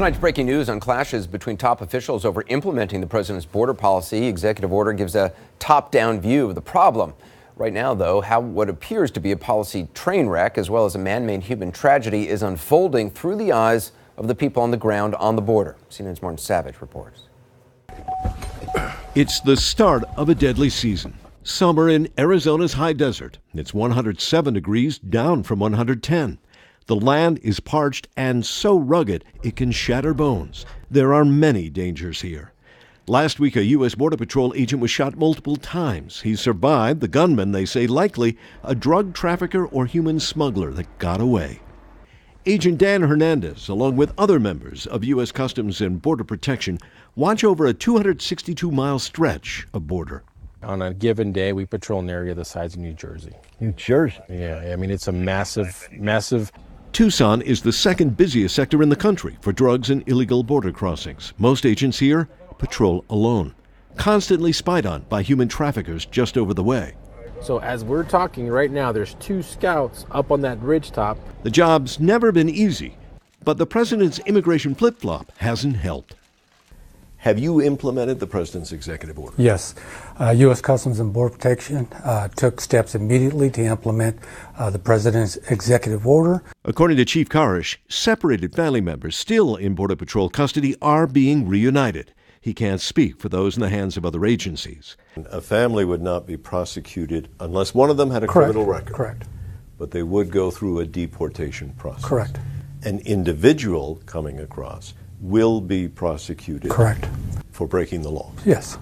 Tonight's breaking news on clashes between top officials over implementing the president's border policy. Executive order gives a top-down view of the problem. Right now, though, how what appears to be a policy train wreck, as well as a man-made human tragedy, is unfolding through the eyes of the people on the ground on the border. CNN's Martin Savage reports. It's the start of a deadly season. Summer in Arizona's high desert. It's 107 degrees, down from 110. The land is parched and so rugged it can shatter bones. There are many dangers here. Last week, a U.S. Border Patrol agent was shot multiple times. He survived. The gunman, they say, likely a drug trafficker or human smuggler that got away. Agent Dan Hernandez, along with other members of U.S. Customs and Border Protection, watch over a 262-mile stretch of border. On a given day, we patrol an area the size of New Jersey. New Jersey? Yeah, I mean, it's a massive. Tucson is the second busiest sector in the country for drugs and illegal border crossings. Most agents here patrol alone, constantly spied on by human traffickers just over the way. So as we're talking right now, there's 2 scouts up on that ridgetop. The job's never been easy, but the president's immigration flip-flop hasn't helped. Have you implemented the president's executive order? Yes. U.S. Customs and Border Protection took steps immediately to implement the president's executive order. According to Chief Karish, separated family members still in Border Patrol custody are being reunited. He can't speak for those in the hands of other agencies. A family would not be prosecuted unless one of them had a criminal record. Correct. But they would go through a deportation process. Correct. An individual coming across will be prosecuted. Correct. For breaking the law. Yes.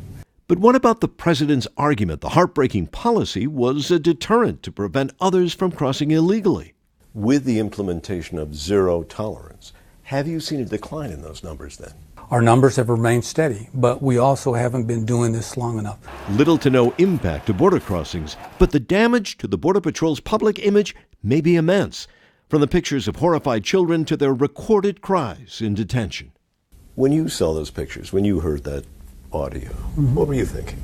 But what about the president's argument the heartbreaking policy was a deterrent to prevent others from crossing illegally? With the implementation of zero tolerance, have you seen a decline in those numbers then? Our numbers have remained steady, but we also haven't been doing this long enough. Little to no impact to border crossings, but the damage to the Border Patrol's public image may be immense. From the pictures of horrified children to their recorded cries in detention. When you saw those pictures, when you heard that audio, what were you thinking?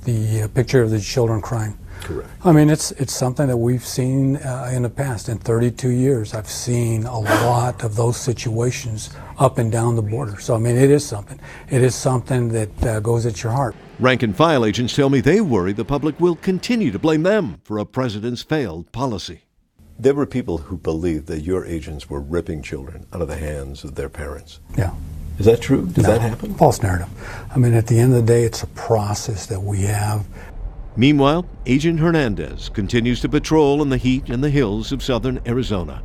The picture of the children crying. Correct. I mean, it's something that we've seen in the past. In 32 years, I've seen a lot of those situations up and down the border. So, I mean, it is something. It is something that goes at your heart. Rank-and-file agents tell me they worry the public will continue to blame them for a president's failed policy. There were people who believed that your agents were ripping children out of the hands of their parents. Yeah. Is that true? Did that happen? False narrative. I mean, at the end of the day, it's a process that we have. Meanwhile, Agent Hernandez continues to patrol in the heat and the hills of southern Arizona.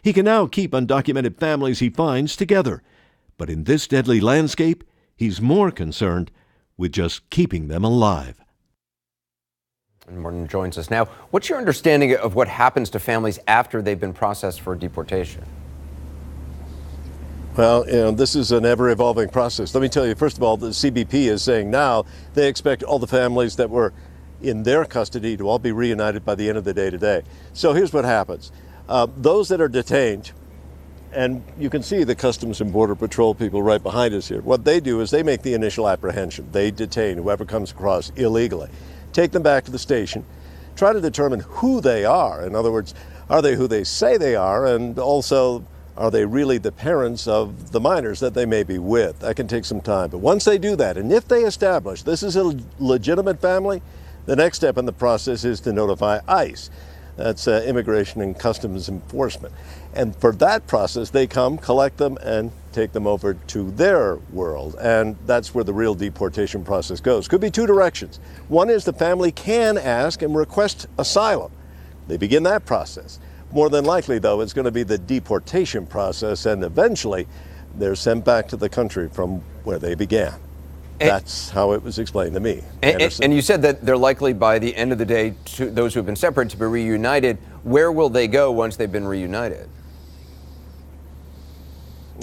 He can now keep undocumented families he finds together. But in this deadly landscape, he's more concerned with just keeping them alive. And Martin joins us now. What's your understanding of what happens to families after they've been processed for deportation? Well, this is an ever-evolving process. Let me tell you, first of all, the CBP is saying now they expect all the families that were in their custody to all be reunited by the end of the day today. So here's what happens. Those that are detained, and you can see the Customs and Border Patrol people right behind us here, what they do is they make the initial apprehension. They detain whoever comes across illegally. Take them back to the station, try to determine who they are. In other words, are they who they say they are, and also are they really the parents of the minors that they may be with? That can take some time. But once they do that, and if they establish this is a legitimate family, the next step in the process is to notify ICE. That's Immigration and Customs Enforcement. And for that process, they come, collect them, and take them over to their world. And that's where the real deportation process goes. Could be 2 directions. One is the family can ask and request asylum. They begin that process. More than likely, though, it's going to be the deportation process, and eventually they're sent back to the country from where they began. That's how it was explained to me. And you said that they're likely, by the end of the day, those who have been separated to be reunited. Where will they go once they've been reunited?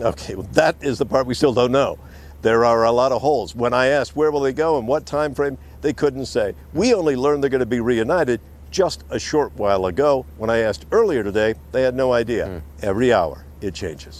Okay, well, that is the part we still don't know. There are a lot of holes. When I asked where will they go and what time frame, they couldn't say. We only learned they're going to be reunited just a short while ago. When I asked earlier today, they had no idea. Every hour, it changes.